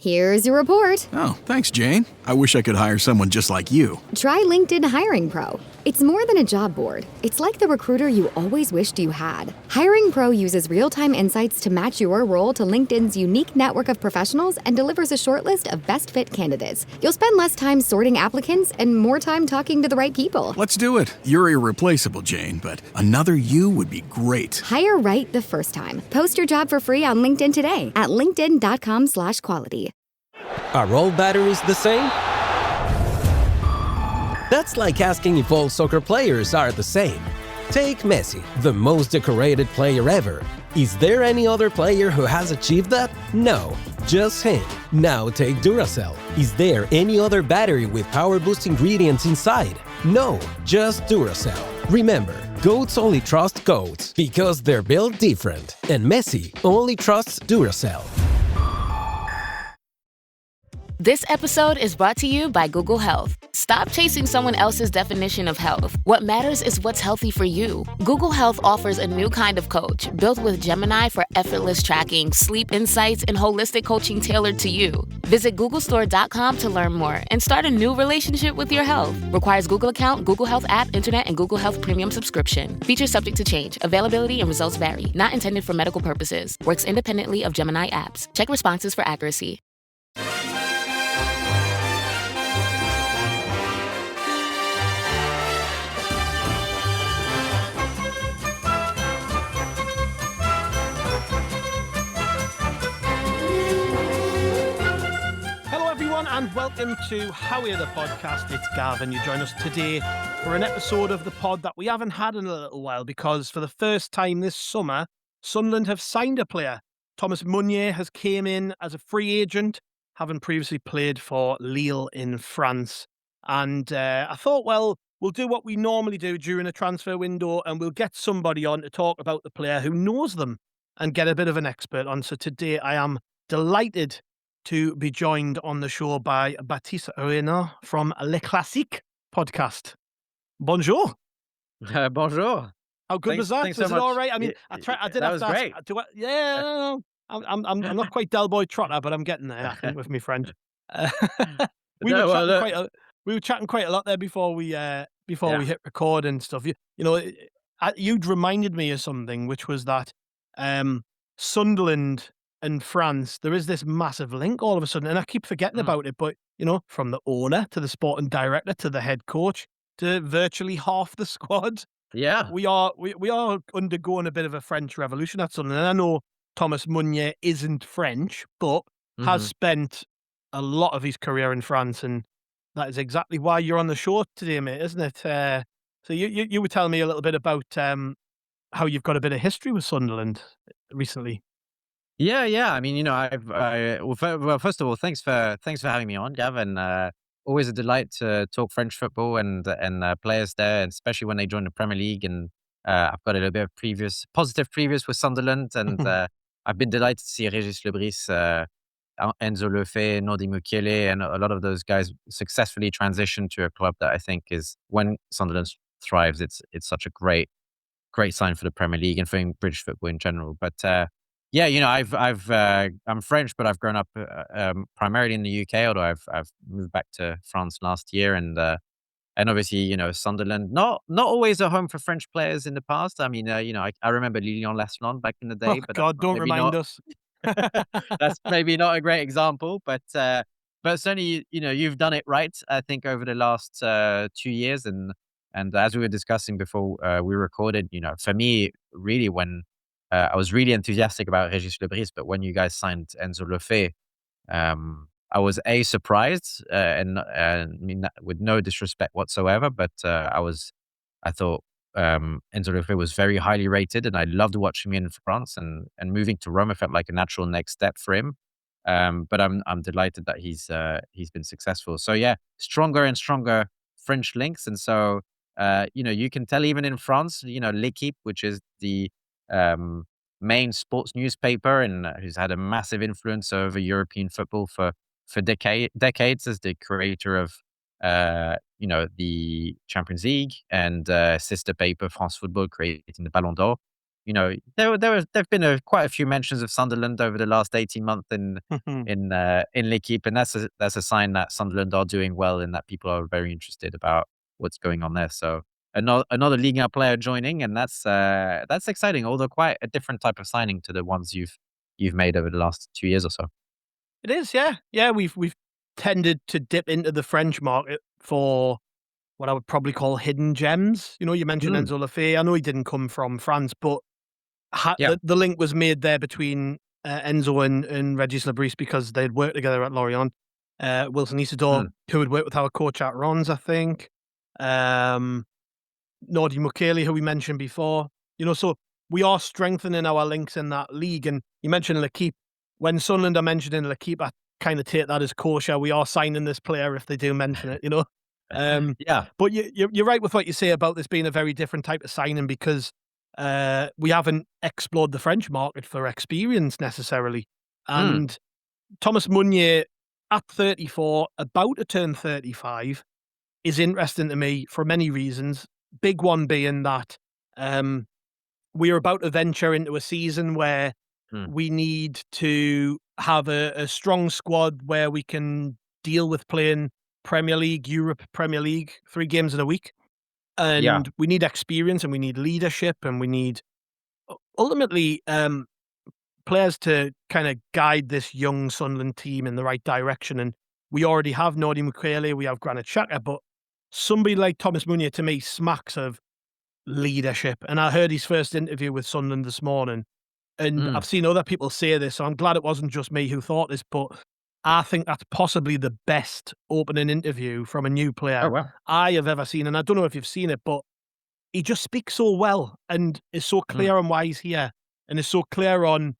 Here's your report. Oh, thanks, Jane. I wish I could hire someone just like you. Try LinkedIn Hiring Pro. It's more than a job board. It's like the recruiter you always wished you had. Hiring Pro uses real-time insights to match your role to LinkedIn's unique network of professionals and delivers a short list of best fit candidates. You'll spend less time sorting applicants and more time talking to the right people. Let's do it. You're irreplaceable, Jane, but another you would be great. Hire right the first time. Post your job for free on LinkedIn today at linkedin.com/quality. Are all batteries the same? That's like asking if all soccer players are the same. Take Messi, the most decorated player ever. Is there any other player who has achieved that? No, just him. Now take Duracell. Is there any other battery with power boost ingredients inside? No, just Duracell. Remember, goats only trust goats because they're built different. And Messi only trusts Duracell. This episode is brought to you by Google Health. Stop chasing someone else's definition of health. What matters is what's healthy for you. Google Health offers a new kind of coach built with Gemini for effortless tracking, sleep insights, and holistic coaching tailored to you. Visit googlestore.com to learn more and start a new relationship with your health. Requires Google account, Google Health app, internet, and Google Health premium subscription. Features subject to change. Availability and results vary. Not intended for medical purposes. Works independently of Gemini apps. Check responses for accuracy. And welcome to Howie the Podcast. It's Gavin. You join us today for an episode of the pod that we haven't had in a little while because for the first time this summer, Sunderland have signed a player. Thomas Meunier has came in as a free agent, having previously played for Lille in France. And I thought, well, we'll do what we normally do during a transfer window and we'll get somebody on to talk about the player who knows them and get a bit of an expert on. So today I am delighted to be joined on the show by Baptiste Reynaud from Le Classique podcast. Bonjour. Bonjour. How good was that? Was so it all right? I mean, I did that have was to great. ask. I'm not quite Del Boy Trotter, but I'm getting there. I think with my French. We were chatting quite a lot there before we hit record and stuff. You'd reminded me of something, which was that Sunderland and France, there is this massive link all of a sudden, and I keep forgetting about it. But from the owner to the sporting director to the head coach to virtually half the squad, we are undergoing a bit of a French revolution at Sunderland. And I know Thomas Meunier isn't French, but has spent a lot of his career in France, and that is exactly why you're on the show today, mate, isn't it? So you were telling me a little bit about how you've got a bit of history with Sunderland recently. Yeah. I mean, first of all, thanks for having me on, Gavin. Always a delight to talk French football and players there, and especially when they join the Premier League. And I've got a little bit of positive previous with Sunderland, and I've been delighted to see Régis Lebris, Enzo Lefebvre, Nordi Mukiele, and a lot of those guys successfully transition to a club that I think is, when Sunderland thrives, it's such a great sign for the Premier League and for British football in general. But I'm French, but I've grown up primarily in the UK. Although I've moved back to France last year, and obviously Sunderland, not always a home for French players in the past. I mean, I remember Lilian-Lesland back in the day. Oh, but God, don't remind us. That's maybe not a great example, but certainly you've done it right. I think over the last 2 years, and as we were discussing before we recorded, for me, really when I was really enthusiastic about Régis Lebris, but when you guys signed Enzo Lefebvre, I was surprised, and I mean, with no disrespect whatsoever, but I thought Enzo Lefebvre was very highly rated, and I loved watching him in France, and moving to Rome, it felt like a natural next step for him. But I'm delighted that he's been successful. So yeah, stronger and stronger French links, and so you can tell even in France, L'Équipe, which is the main sports newspaper and who's had a massive influence over European football for decades as the creator of the Champions League, and sister paper France Football creating the Ballon d'Or. there've been quite a few mentions of Sunderland over the last 18 months in L'Equipe, and that's a sign that Sunderland are doing well and that people are very interested about what's going on there. So another Ligue 1 player joining, and that's exciting. Although quite a different type of signing to the ones you've made over the last 2 years or so. It is, yeah. Yeah, we've tended to dip into the French market for what I would probably call hidden gems. You mentioned Mm, Enzo Lefebvre. I know he didn't come from France, but yeah. the link was made there between Enzo and Regis Lebris because they'd worked together at Lorient. Wilson Isidore, Mm, who had worked with our coach at Rons, I think. Um, Nordi Mukele, who we mentioned before. So we are strengthening our links in that league. And you mentioned L'Equipe. When Sunderland are mentioned in L'Equipe, I kind of take that as kosher. We are signing this player if they do mention it. Um, yeah. but you're right with what you say about this being a very different type of signing because we haven't explored the French market for experience necessarily. Mm, And Thomas Meunier, at 34, about to turn 35, is interesting to me for many reasons. Big one being that um, we are about to venture into a season where mm, we need to have a strong squad where we can deal with playing Premier League, Europe, Premier League, 3 games in a week. yeah. And we need experience and we need leadership and we need ultimately players to kind of guide this young Sunderland team in the right direction. And we already have Nordi Mukele, we have Granit Xhaka, but somebody like Thomas Meunier to me smacks of leadership. And I heard his first interview with Sunderland this morning, and Mm. I've seen other people say this, so I'm glad it wasn't just me who thought this, but I think that's possibly the best opening interview from a new Oh, player wow. I have ever seen. And I don't know if you've seen it, but he just speaks so well and is so Mm, clear on why he's here and is so clear on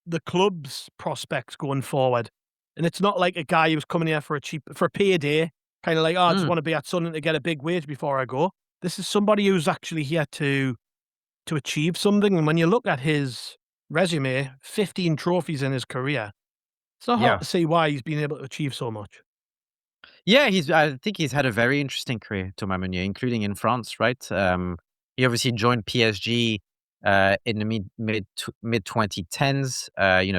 the club's prospects going forward. And it's not like a guy who's coming here for a payday, kind of like, oh, I just mm. want to be at Sunderland to get a big wage before I go. This is somebody who's actually here to achieve something. And when you look at his resume, 15 trophies in his career, it's not hard Yeah. to see why he's been able to achieve so much. Yeah, I think he's had a very interesting career, Thomas Meunier, including in France, right? He obviously joined PSG in the mid 2010s,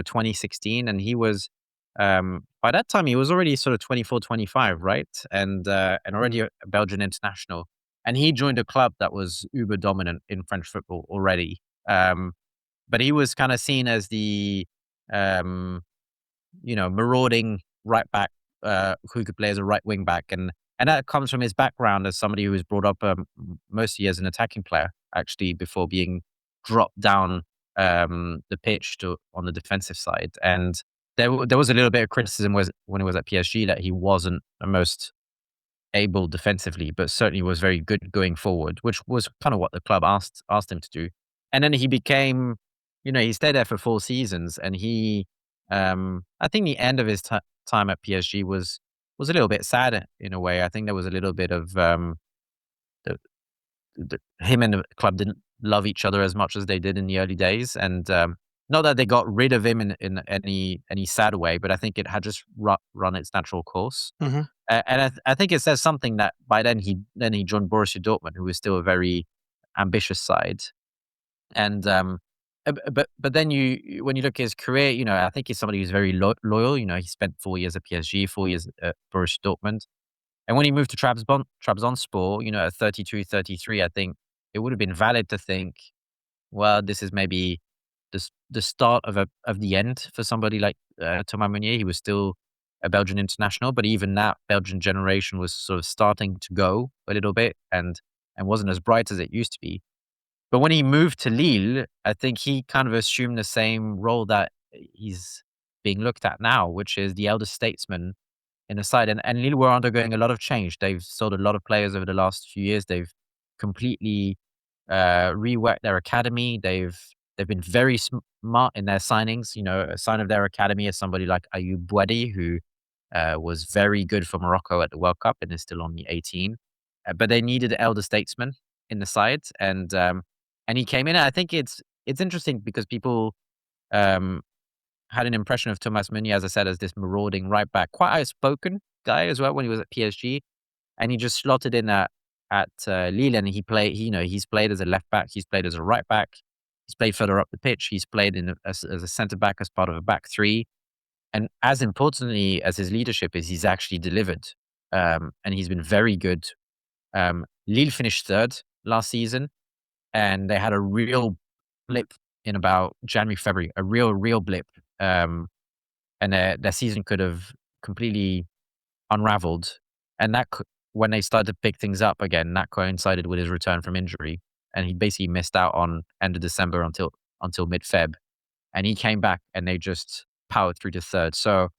2016, and he was by that time he was already sort of 24, 25, right? And already Mhm. a Belgian international. And he joined a club that was uber dominant in French football already. Um, but he was kind of seen as the um, marauding right back who could play as a right wing back, and that comes from his background as somebody who was brought up mostly as an attacking player, actually, before being dropped down the pitch to on the defensive side. And there was a little bit of criticism when he was at PSG that he wasn't the most able defensively, but certainly was very good going forward, which was kind of what the club asked him to do. And then he became, he stayed there for 4 seasons, and I think the end of his time at PSG was a little bit sad in a way. I think there was a little bit of the, him and the club didn't love each other as much as they did in the early days, and not that they got rid of him in any sad way, but I think it had just run its natural course. Mhm. And I think it says something that by then he joined Borussia Dortmund, who was still a very ambitious side. And but then when you look at his career, I think he's somebody who's very loyal. He spent 4 years at PSG, 4 years at Borussia Dortmund, and when he moved to Trabzonspor, at 32, 33, I think it would have been valid to think, well, this is maybe the start of the end for somebody like Thomas Meunier. He was still a Belgian international, but even that Belgian generation was sort of starting to go a little bit and wasn't as bright as it used to be. But when he moved to Lille, I think he kind of assumed the same role that he's being looked at now, which is the elder statesman in the side. And Lille were undergoing a lot of change. They've sold a lot of players over the last few years. They've completely reworked their academy. They've been very smart in their signings. A sign of their academy is somebody like Ayoub Boadi, who was very good for Morocco at the World Cup and is still only 18. But they needed elder statesmen in the side, and he came in. And I think it's interesting because people um, had an impression of Thomas Meunier, as I said, as this marauding right back, quite outspoken guy as well when he was at PSG, and he just slotted in at Lille, and he's played as a left back, he's played as a right back, He's played further up the pitch. He's played as a centre back, as part of a back three. And as importantly as his leadership is, he's actually delivered. And he's been very good. Lille finished third last season, and they had a real blip in about January, February, a real blip. And their season could have completely unraveled. And when they started to pick things up again, that coincided with his return from injury. And he basically missed out on end of December until mid-Feb. And he came back and they just powered through to third. So,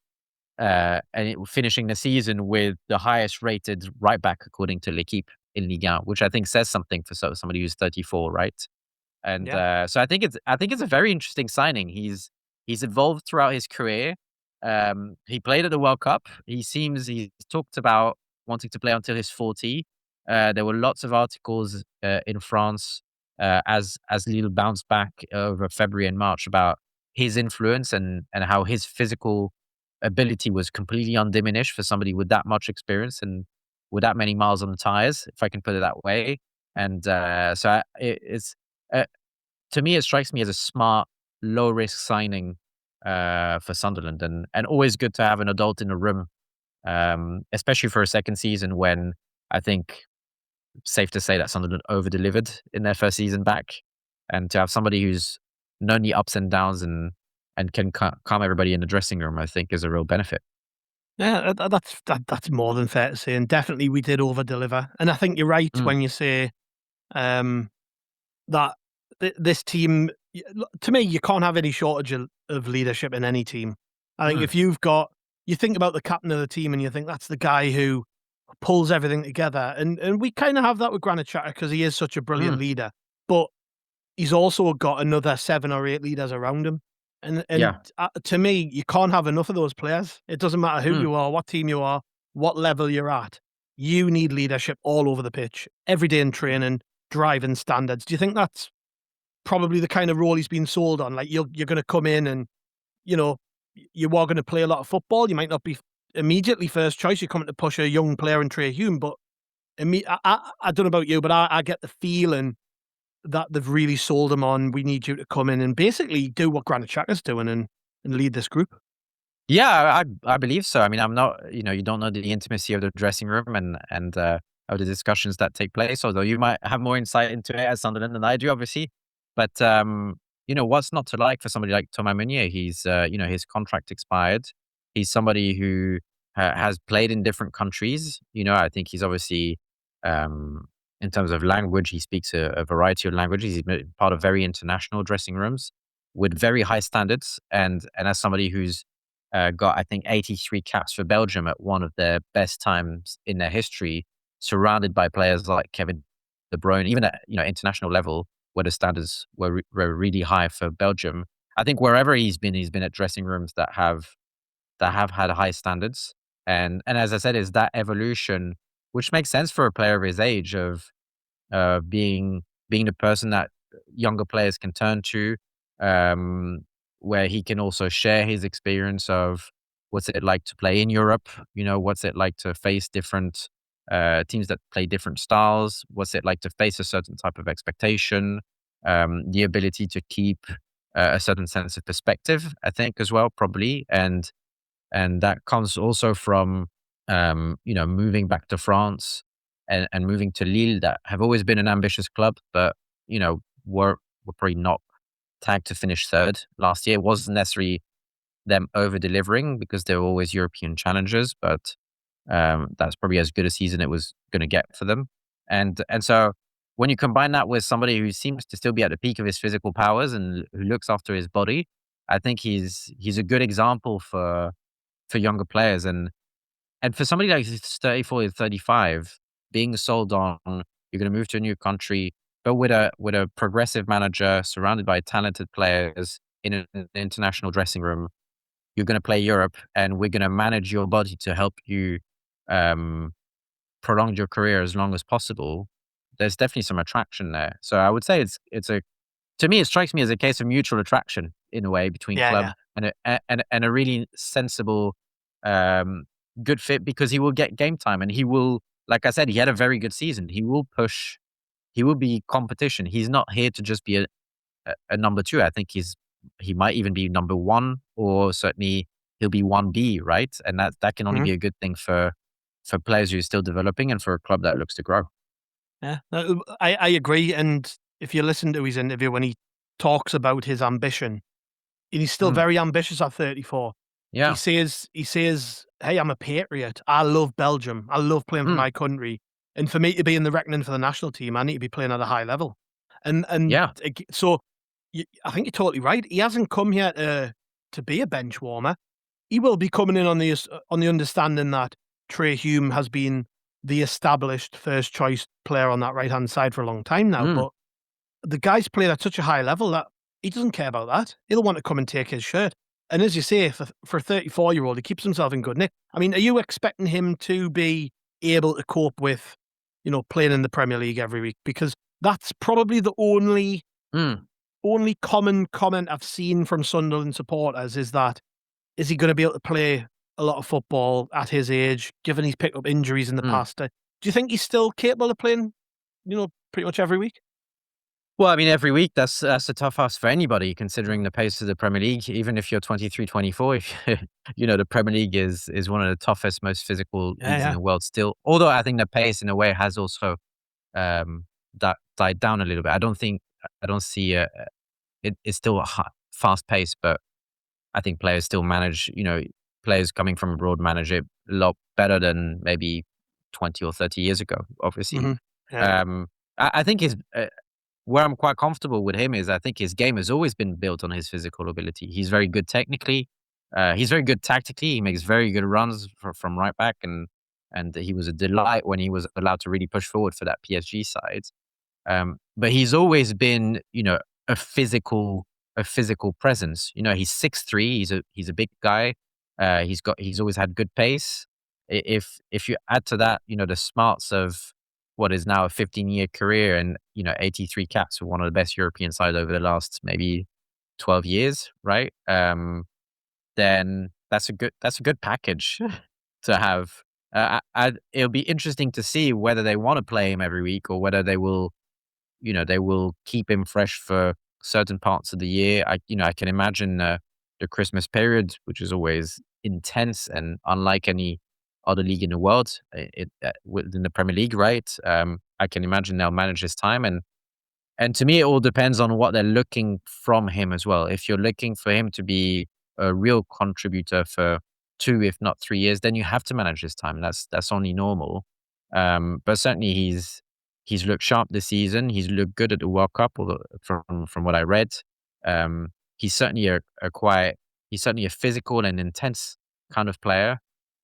finishing the season with the highest rated right back according to L'Equipe in Ligue 1, which I think says something for somebody who's 34, right? And so I think it's a very interesting signing. He's evolved throughout his career. He played at the World Cup. He's talked about wanting to play until he's 40. There were lots of articles in France as Lille bounced back over February and March about his influence and how his physical ability was completely undiminished for somebody with that much experience and with that many miles on the tires, if I can put it that way. And to me, it strikes me as a smart, low risk signing for Sunderland, and always good to have an adult in the room, especially for a second season when I think safe to say that Sunderland over delivered in their first season back, and to have somebody who's known the ups and downs and can calm everybody in the dressing room, I think is a real benefit. Yeah, that's more than fair to say, and definitely we did over deliver. And I think you're right when you say that this team. To me, you can't have any shortage of leadership in any team. I think if you think about the captain of the team and you think that's the guy who pulls everything together, and we kind of have that with Granit Xhaka because he is such a brilliant leader, but he's also got another 7 or 8 leaders around him. And to me, you can't have enough of those players. It doesn't matter who you are, what team you are, what level you're at. You need leadership all over the pitch, every day in training, driving standards. Do you think that's probably the kind of role he's been sold on? Like you're going to come in and, you are going to play a lot of football. You might not be immediately first choice. You're coming to push a young player in Trey Hume, but I don't know about you, but I get the feeling that they've really sold him on, we need you to come in and basically do what Granit Xhaka's doing and lead this group. Yeah, I believe so. I mean, I'm not, you don't know the intimacy of the dressing room and of the discussions that take place, although you might have more insight into it as Sunderland than I do, obviously. But, what's not to like for somebody like Thomas Meunier? He's, his contract expired. He's somebody who has played in different countries. I think he's obviously, in terms of language, he speaks a variety of languages. He's been part of very international dressing rooms with very high standards. And as somebody who's got, I think, 83 caps for Belgium at one of their best times in their history, surrounded by players like Kevin De Bruyne, even at international level, where the standards were really high for Belgium. I think wherever he's been at dressing rooms that have had high standards. And as I said, is that evolution, which makes sense for a player of his age, of being the person that younger players can turn to, where he can also share his experience of what's it like to play in Europe, what's it like to face different teams that play different styles, what's it like to face a certain type of expectation, the ability to keep a certain sense of perspective, I think, as well, probably. And that comes also from, moving back to France and moving to Lille, that have always been an ambitious club, but, were probably not tagged to finish third last year. It wasn't necessarily them over delivering because they were always European challengers, but that's probably as good a season it was going to get for them. And so when you combine that with somebody who seems to still be at the peak of his physical powers and who looks after his body, I think he's a good example for younger players. And for somebody like 34 or 35, being sold on, you're going to move to a new country, but with a progressive manager surrounded by talented players in an international dressing room, you're going to play Europe, and we're going to manage your body to help you prolong your career as long as possible. There's definitely some attraction there. So I would say to me, it strikes me as a case of mutual attraction in a way between club and a really sensible, good fit, because he will get game time and he will, like I said, he had a very good season. He will push. He will be competition. He's not here to just be a number 2. I think he might even be number 1, or certainly he'll be 1B, right? And that can only be a good thing for players who are still developing and for a club that looks to grow. Yeah, I agree. And if you listen to his interview when he talks about his ambition, and he's still very ambitious at 34. Yeah. He says, "Hey, I'm a patriot. I love Belgium. I love playing for my country. And for me to be in the reckoning for the national team, I need to be playing at a high level." And so I think you're totally right. He hasn't come here to be a bench warmer. He will be coming in on the understanding that Trey Hume has been the established first choice player on that right hand side for a long time now. But the guy's played at such a high level that he doesn't care about that. He'll want to come and take his shirt. And as you say, for a 34-year-old, he keeps himself in good nick. I mean, are you expecting him to be able to cope with, playing in the Premier League every week? Because that's probably the only common comment I've seen from Sunderland supporters is he going to be able to play a lot of football at his age, given he's picked up injuries in the past? Do you think he's still capable of playing, pretty much every week? Well, I mean, every week, that's a tough ask for anybody, considering the pace of the Premier League. Even if you're 23, 24, the Premier League is one of the toughest, most physical leagues in the world still. Although I think the pace, in a way, has also died down a little bit. I don't see it's still a fast pace, but I think players still manage, players coming from abroad manage it a lot better than maybe 20 or 30 years ago, obviously. I think where I'm quite comfortable with him is I think his game has always been built on his physical ability. He's very good technically. He's very good tactically. He makes very good runs from right back, and he was a delight when he was allowed to really push forward for that PSG side. But he's always been, a physical presence. He's 6'3". He's a big guy. He's always had good pace. If you add to that, the smarts of what is now a 15-year career and 83 caps for one of the best European sides over the last maybe 12 years, right? Then that's a good package to have. It'll be interesting to see whether they want to play him every week or whether they will keep him fresh for certain parts of the year. I can imagine the Christmas period, which is always intense and unlike any other league in the world, within the Premier League, right? I can imagine they'll manage his time, and to me, it all depends on what they're looking from him as well. If you're looking for him to be a real contributor for 2, if not 3 years, then you have to manage his time. That's only normal. But certainly, he's looked sharp this season. He's looked good at the World Cup, from what I read. He's certainly he's certainly a physical and intense kind of player.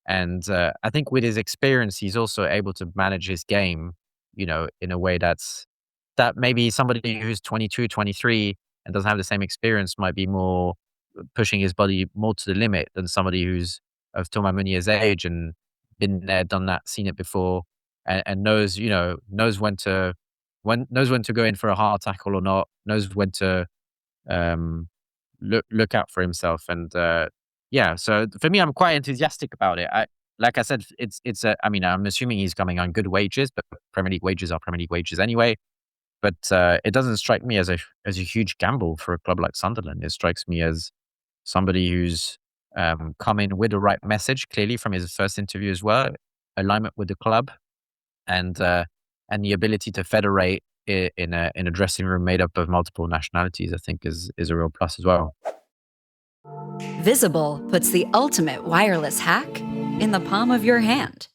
And I think with his experience, he's also able to manage his game, in a way that maybe somebody who's 22, 23 and doesn't have the same experience might be more pushing his body more to the limit than somebody who's of Thomas Meunier's age and been there, done that, seen it before, and knows when to go in for a hard tackle or not, knows when to look out for himself. And so for me, I'm quite enthusiastic about it. Like I said, I'm assuming he's coming on good wages, but Premier League wages are Premier League wages anyway. But it doesn't strike me as a huge gamble for a club like Sunderland. It strikes me as somebody who's come in with the right message, clearly from his first interview as well, alignment with the club, and the ability to federate in a dressing room made up of multiple nationalities. I think is a real plus as well. Visible puts the ultimate wireless hack in the palm of your hand.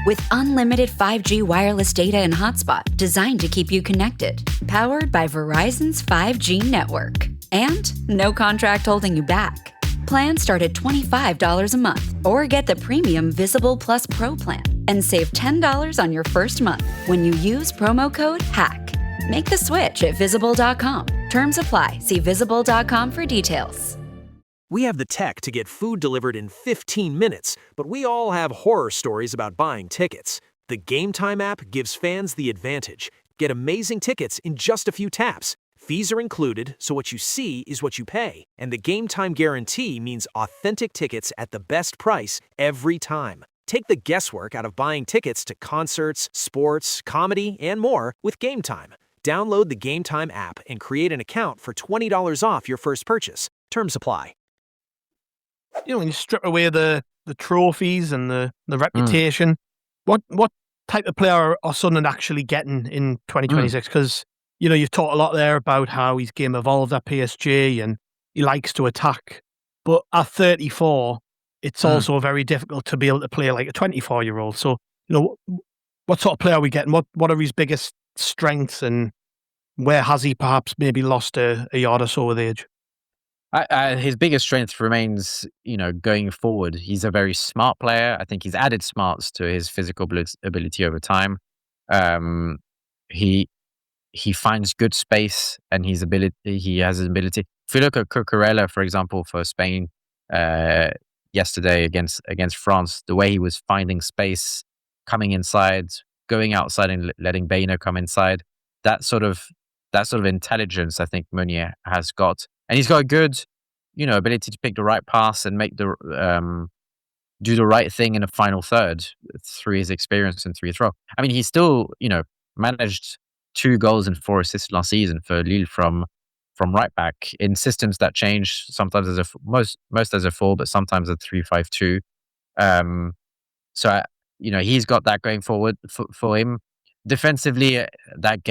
With unlimited 5G wireless data and hotspot designed to keep you connected, powered by Verizon's 5G network. And no contract holding you back. Plans start at $25 a month, or get the premium Visible Plus Pro plan and save $10 on your first month when you use promo code HACK. Make the switch at Visible.com. Terms apply. See Visible.com for details. We have the tech to get food delivered in 15 minutes, but we all have horror stories about buying tickets. The Game Time app gives fans the advantage. Get amazing tickets in just a few taps. Fees are included, so what you see is what you pay. And the Game Time guarantee means authentic tickets at the best price every time. Take the guesswork out of buying tickets to concerts, sports, comedy, and more with Game Time. Download the Game Time app and create an account for $20 off your first purchase. Terms apply. When you strip away the trophies and the reputation, what type of player are Sunderland actually getting in 2026? Because, you've talked a lot there about how his game evolved at PSG and he likes to attack. But at 34, it's also very difficult to be able to play like a 24-year-old. So, what sort of player are we getting? What are his biggest strengths, and where has he perhaps maybe lost a yard or so with age? His biggest strength remains, going forward. He's a very smart player. I think he's added smarts to his physical ability over time. He finds good space, and he has his ability. If you look at Cucurella, for example, for Spain yesterday against France, the way he was finding space, coming inside, going outside, and letting Bainer come inside, that sort of intelligence, I think Meunier has got. And he's got a good, ability to pick the right pass and make do the right thing in the final third through his experience and through his role. I mean, he still, managed 2 goals and 4 assists last season for Lille from right back in systems that change, sometimes as most as a 4, but sometimes a 3-5-2. So he's got that going forward for him. Defensively, that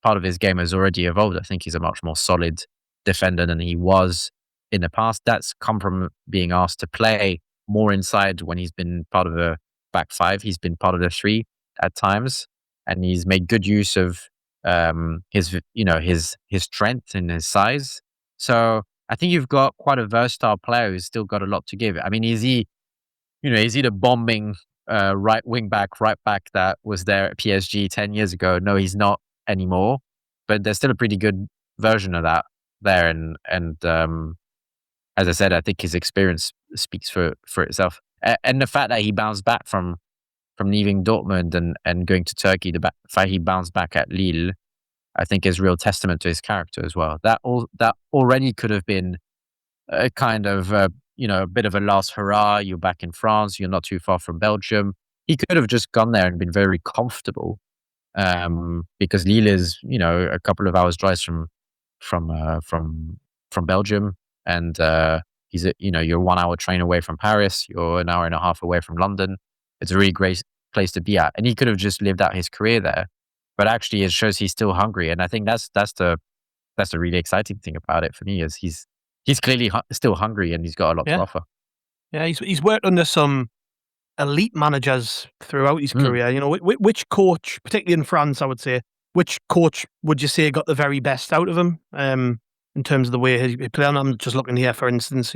part of his game has already evolved. I think he's a much more solid defender than he was in the past. That's come from being asked to play more inside when he's been part of a back 5. He's been part of the 3 at times, and he's made good use of his strength and his size. So I think you've got quite a versatile player who's still got a lot to give. I mean, is he the bombing right wing back, right back that was there at PSG 10 years ago? No, he's not anymore, but there's still a pretty good version of that there. And as I said, I think his experience speaks for itself. And the fact that he bounced back from leaving Dortmund and going to Turkey, the fact he bounced back at Lille, I think is real testament to his character as well. That already could have been a kind of a bit of a last hurrah. You're back in France. You're not too far from Belgium. He could have just gone there and been very comfortable, because Lille is a couple of hours drive from Belgium, and you're 1 hour train away from Paris. You're an hour and a half away from London. It's a really great place to be at, and he could have just lived out his career there. But actually, it shows he's still hungry, and I think that's the really exciting thing about it for me, is he's clearly still hungry, and he's got a lot to offer. Yeah, he's worked under some elite managers throughout his career. Which coach, particularly in France, I would say, which coach would you say got the very best out of him in terms of the way he played? I'm just looking here, for instance,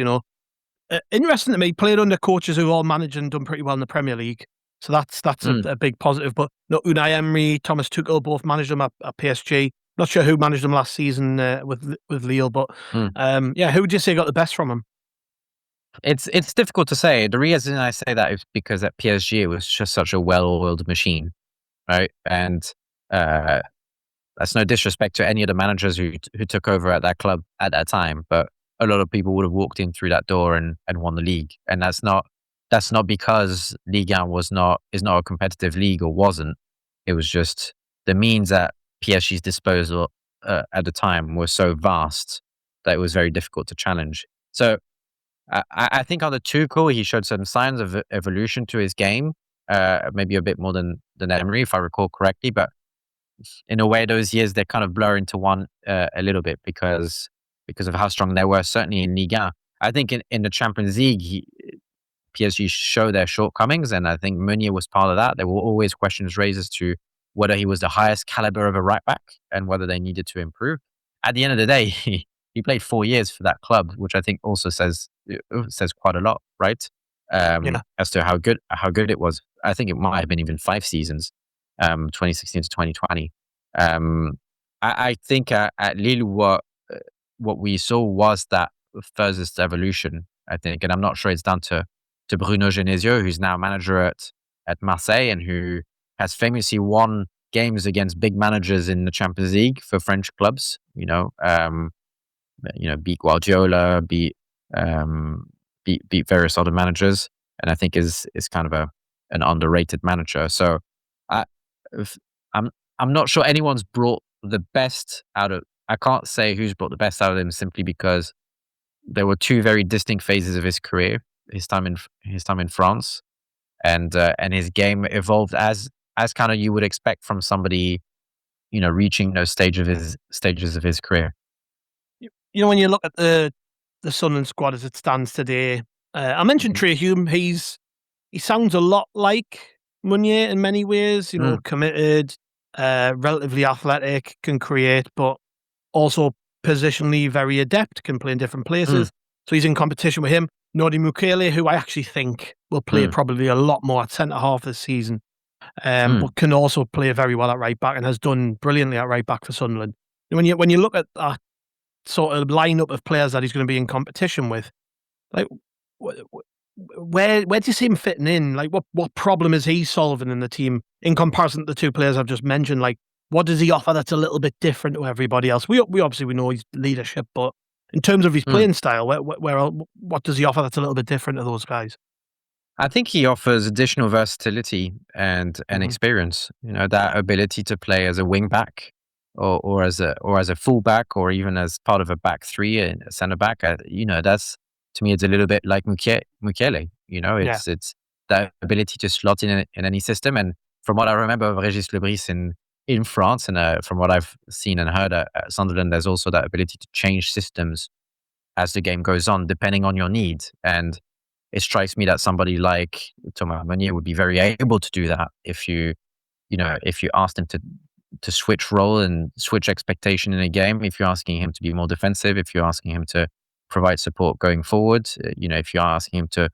interesting to me, played under coaches who all managed and done pretty well in the Premier League. So that's a big positive. But Unai Emery, Thomas Tuchel both managed them at PSG. Not sure who managed them last season with Lille, but who would you say got the best from him? It's difficult to say. The reason I say that is because at PSG it was just such a well-oiled machine, right? And that's no disrespect to any of the managers who took over at that club at that time, but a lot of people would have walked in through that door and won the league. And that's not because Ligue 1 is not a competitive league, or wasn't. It was just the means at PSG's disposal at the time were so vast that it was very difficult to challenge. So I think under Tuchel, he showed certain signs of evolution to his game, maybe a bit more than Emery, if I recall correctly. But in a way, those years, they kind of blur into one a little bit because of how strong they were, certainly in Ligue 1. I think in the Champions League, PSG showed their shortcomings, and I think Meunier was part of that. There were always questions raised as to whether he was the highest caliber of a right back and whether they needed to improve. At the end of the day, he played 4 years for that club, which I think also says quite a lot, right? As to how good it was. I think it might have been even 5 seasons, 2016 to 2020. I think at Lille, what we saw was that furthest evolution, I think, and I'm not sure it's down to Bruno Genesio, who's now manager at Marseille and who has famously won games against big managers in the Champions League for French clubs. Beat Guardiola, beat various other managers, and I think is kind of an underrated manager. So I'm not sure anyone's brought the best out of. I can't say who's brought the best out of him simply because there were two very distinct phases of his career. His time in France, and his game evolved as kind of you would expect from somebody, reaching those stages of his career. When you look at the Sunderland squad as it stands today, I mentioned Trey Hume. He sounds a lot like Meunier in many ways. Committed, relatively athletic, can create, but also positionally very adept, can play in different places. So he's in competition with him. Nodi Mukele, who I actually think will play probably a lot more at centre half this season, but can also play very well at right back and has done brilliantly at right back for Sunderland. When you look at that sort of lineup of players that he's going to be in competition with, like where do you see him fitting in? Like what problem is he solving in the team in comparison to the two players I've just mentioned? Like what does he offer that's a little bit different to everybody else? We obviously we know his leadership, but in terms of his playing style, what does he offer that's a little bit different to those guys? I think he offers additional versatility and experience. That ability to play as a wing back, or as a full back, or even as part of a back three and a centre back. That's, to me, it's a little bit like Mukele. It's that ability to slot in any system. And from what I remember of Régis Lebris in France, and from what I've seen and heard at Sunderland, there's also that ability to change systems as the game goes on, depending on your need. And it strikes me that somebody like Thomas Meunier would be very able to do that if you asked him to switch role and switch expectation in a game. If you're asking him to be more defensive, if you're asking him to provide support going forward, if you're asking him to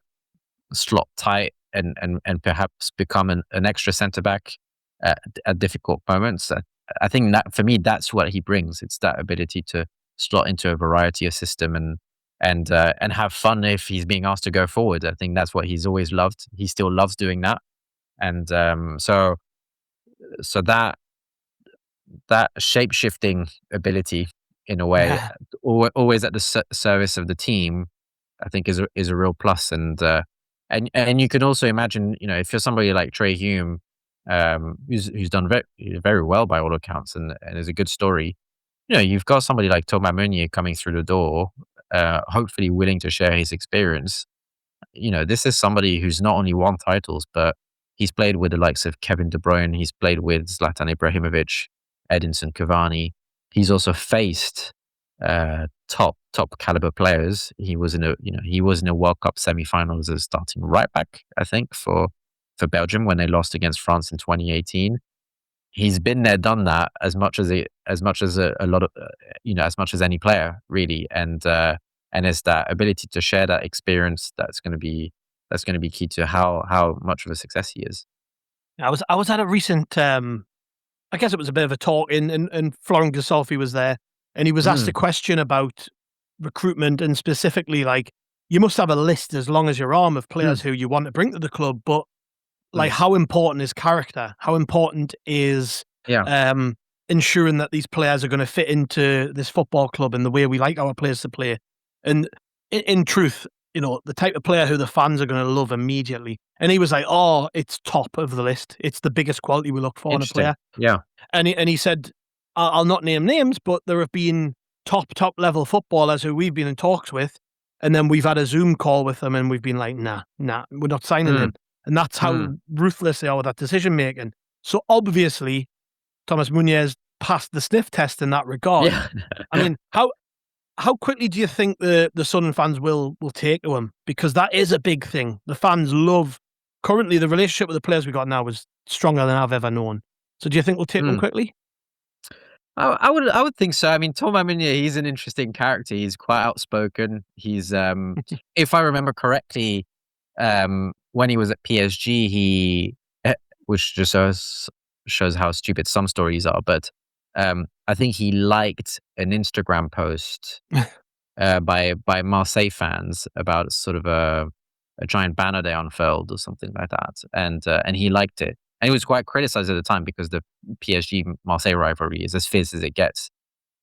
slot tight and perhaps become an extra centre back at difficult moments. I think that for me, that's what he brings. It's that ability to slot into a variety of system and have fun if he's being asked to go forward. I think that's what he's always loved. He still loves doing that. And so that shape-shifting ability, in a way, always at the service of the team, I think is a real plus. And you can also imagine, if you're somebody like Trey Hume, who's done very, very well by all accounts, and is a good story. You've got somebody like Thomas Meunier coming through the door, hopefully willing to share his experience. This is somebody who's not only won titles, but he's played with the likes of Kevin De Bruyne. He's played with Zlatan Ibrahimovic, Edinson Cavani. He's also faced top caliber players. He was in a World Cup semi-final as a starting right back, I think, for Belgium when they lost against France in 2018. He's been there, done that as much as any player, really, and it's that ability to share that experience that's going to be key to how much of a success he is. I was at a recent, I guess it was a bit of a talk and Florent Gassolfi was there, and he was asked a question about recruitment, and specifically, like, you must have a list as long as your arm of players who you want to bring to the club, but like, how important is character? How important is ensuring that these players are going to fit into this football club and the way we like our players to play? And in truth, the type of player who the fans are going to love immediately. And he was like, "Oh, it's top of the list. It's the biggest quality we look for in a player." Yeah. And he said, "I'll not name names, but there have been top level footballers who we've been in talks with, and then we've had a Zoom call with them, and we've been like, nah, we're not signing him." And that's how ruthless they are with that decision making. So obviously, Thomas Meunier has passed the sniff test in that regard. Yeah. I mean, how quickly do you think the Sunderland fans will take to him? Because that is a big thing. The fans love. Currently, the relationship with the players we got now is stronger than I've ever known. So do you think we'll take him quickly? I would think so. I mean, Thomas Meunier, he's an interesting character. He's quite outspoken. He's, if I remember correctly, when he was at PSG, which just shows how stupid some stories are, but I think he liked an Instagram post by Marseille fans about sort of a giant banner they unfurled or something like that, and he liked it. And he was quite criticized at the time because the PSG-Marseille rivalry is as fierce as it gets.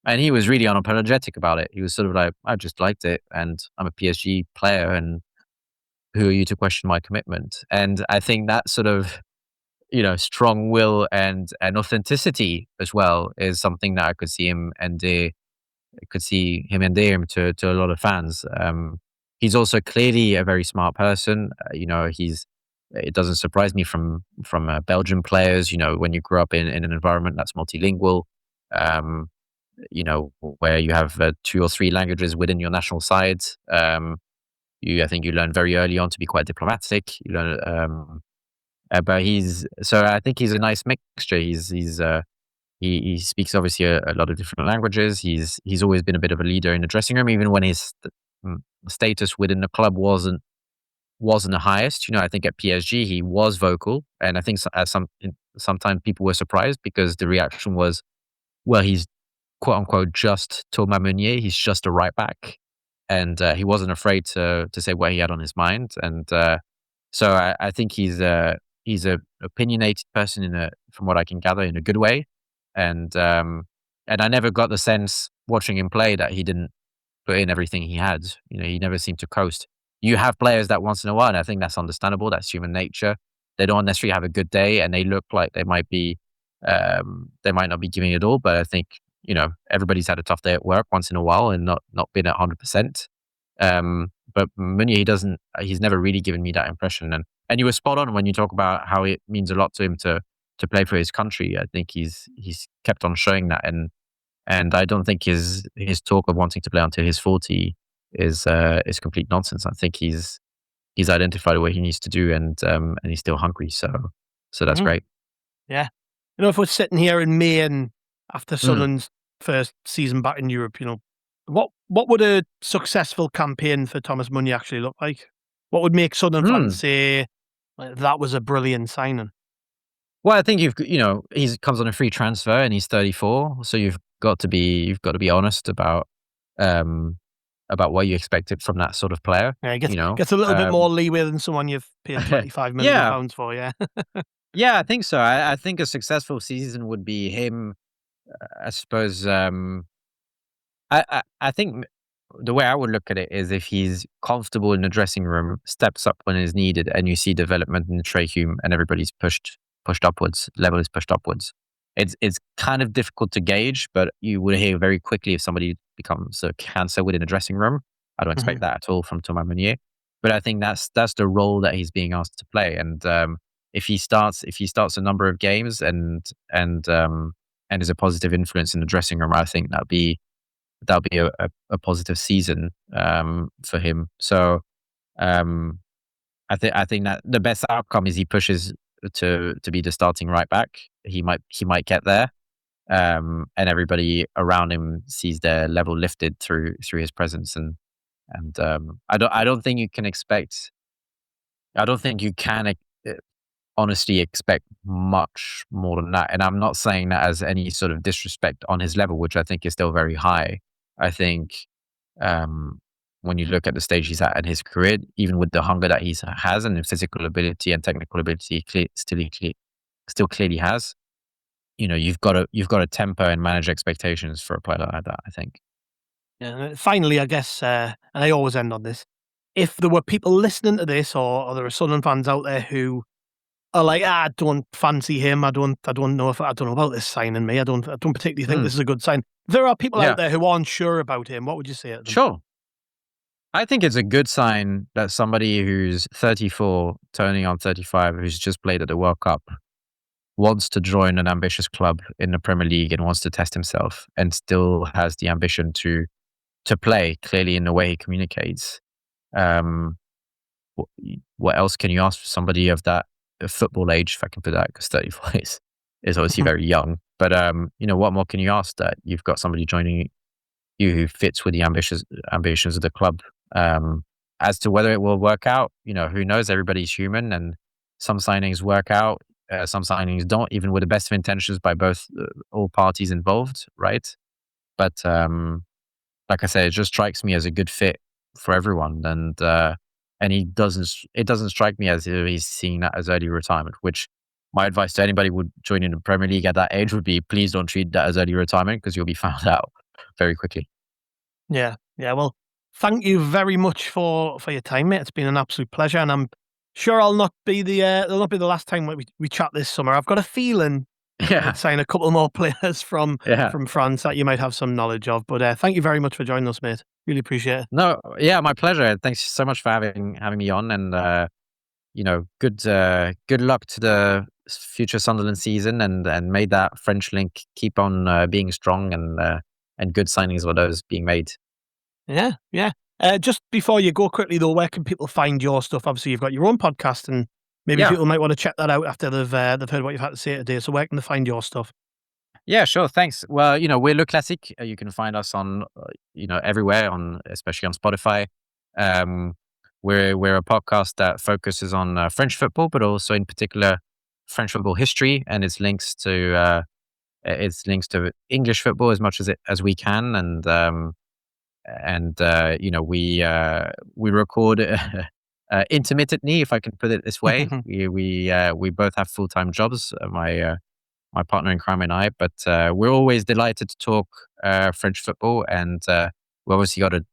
And he was really unapologetic about it. He was sort of like, I just liked it, and I'm a PSG player, and who are you to question my commitment? And I think that sort of strong will and authenticity as well is something that I could see him endear. Could see him endear him to a lot of fans. He's also clearly a very smart person. It doesn't surprise me from Belgian players. When you grow up in an environment that's multilingual, where you have 2 or 3 languages within your national side. I think you learn very early on to be quite diplomatic. You learn, but I think he's a nice mixture. He speaks obviously a lot of different languages. He's always been a bit of a leader in the dressing room, even when his status within the club wasn't the highest. I think at PSG he was vocal, and I think sometimes people were surprised because the reaction was, well, he's quote unquote just Thomas Meunier. He's just a right back, and he wasn't afraid to say what he had on his mind. And so I think he's a opinionated person from what I can gather, in a good way. And I never got the sense watching him play that he didn't put in everything he had. He never seemed to coast. You have players that once in a while, and I think that's understandable. That's human nature. They don't necessarily have a good day, and they look like they might not be giving it all. But I think everybody's had a tough day at work once in a while and not been at 100%. But Meunier, he's never really given me that impression. And you were spot on when you talk about how it means a lot to him to play for his country. I think he's kept on showing that, and I don't think his talk of wanting to play until he's 40 is complete nonsense. I think he's identified what he needs to do, and he's still hungry. So that's great. Yeah, if we're sitting here in May and after Sunderland's first season back in Europe, what would a successful campaign for Thomas Meunier actually look like? What would make Sunderland fans say that was a brilliant signing? Well, I think he comes on a free transfer and he's 34, so you've got to be honest about what you expected from that sort of player. Yeah, he gets a little bit more leeway than someone you've paid £25 million pounds for. Yeah, yeah, I think so. I think a successful season would be him. I suppose. I think the way I would look at it is if he's comfortable in the dressing room, steps up when is needed, and you see development in the trachea and everybody's pushed upwards, level is pushed upwards. It's kind of difficult to gauge, but you would hear very quickly if somebody becomes a cancer within a dressing room. I don't expect that at all from Thomas Meunier, but I think that's the role that he's being asked to play. And if he starts a number of games and is a positive influence in the dressing room, I think that'll be a positive season for him. So I think that the best outcome is he pushes to be the starting right back. He might get there, and everybody around him sees their level lifted through his presence. And I don't think you can honestly expect much more than that. And I'm not saying that as any sort of disrespect on his level, which I think is still very high. I think when you look at the stage he's at in his career, even with the hunger that he has and the physical ability and technical ability still clearly has, you've got to temper and manage expectations for a player like that, I think. Yeah. Finally, I guess, and I always end on this: if there were people listening to this, or there are Sunderland fans out there who are like, I don't fancy him. I don't know about this signing. Me, I don't particularly think this is a good sign. There are people out there who aren't sure about him. What would you say to them? Sure. I think it's a good sign that somebody who's 34, turning on 35, who's just played at the World Cup, wants to join an ambitious club in the Premier League and wants to test himself, and still has the ambition to play clearly in the way he communicates. What else can you ask for somebody of that football age, if I can put that, because 34 is obviously very young. But what more can you ask? That you've got somebody joining you who fits with the ambitions of the club. As to whether it will work out, who knows? Everybody's human, and some signings work out, some signings don't, even with the best of intentions by all parties involved, right? But like I said, it just strikes me as a good fit for everyone, and it doesn't strike me as if he's seeing that as early retirement, which my advice to anybody would join in the Premier League at that age would be, please don't treat that as early retirement, because you'll be found out very quickly. Yeah. Well, thank you very much for your time, mate. It's been an absolute pleasure, and I'm sure I'll not be it'll not be the last time we chat this summer. I've got a feeling I'd sign a couple more players from France that you might have some knowledge of. But thank you very much for joining us, mate. Really appreciate it. No, yeah, my pleasure. Thanks so much for having me on, and good luck to the future Sunderland season, and may that French link keep on being strong, and good signings were those being made. Yeah. Just before you go quickly though, where can people find your stuff? Obviously, you've got your own podcast, and maybe people might want to check that out after they've heard what you've had to say today. So where can they find your stuff? Yeah, sure. Thanks. Well, we're Le Classique. You can find us on, everywhere, especially on Spotify. We're a podcast that focuses on French football, but also in particular French football history and its links to English football as much as we can. We record intermittently, if I can put it this way. We both have full-time jobs. My partner in crime and I, but we're always delighted to talk French football, and we obviously got a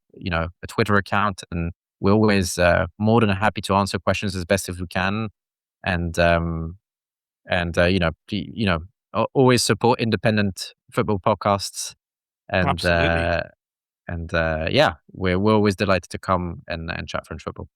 Twitter account, and we're always more than happy to answer questions as best as we can, and always support independent football podcasts, and we're always delighted to come and chat French football.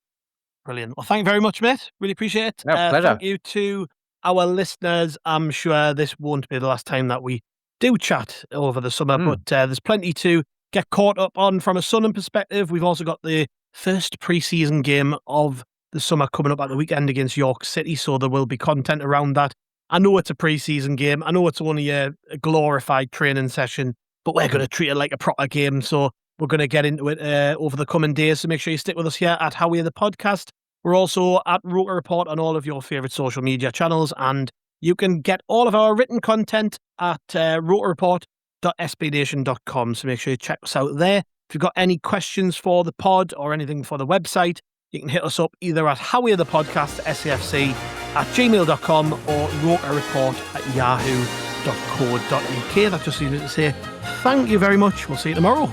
Brilliant. Well, thank you very much, mate. Really appreciate it. Yeah, pleasure. Thank you to our listeners. I'm sure this won't be the last time that we do chat over the summer, but there's plenty to get caught up on from a Sunderland perspective. We've also got the first pre-season game of the summer coming up at the weekend against York City, so there will be content around that. I know it's a pre-season game. I know it's only a glorified training session, but we're going to treat it like a proper game, so we're going to get into it over the coming days, so make sure you stick with us here at How We're the Podcast. We're also at Roker Report on all of your favourite social media channels, and you can get all of our written content at rokerreport.sbnation.com, so make sure you check us out there. If you've got any questions for the pod or anything for the website, you can hit us up either at howwearethepodcast, SAFC, at gmail.com or rokerreport@yahoo.co.uk. That just leaves me to say thank you very much. We'll see you tomorrow.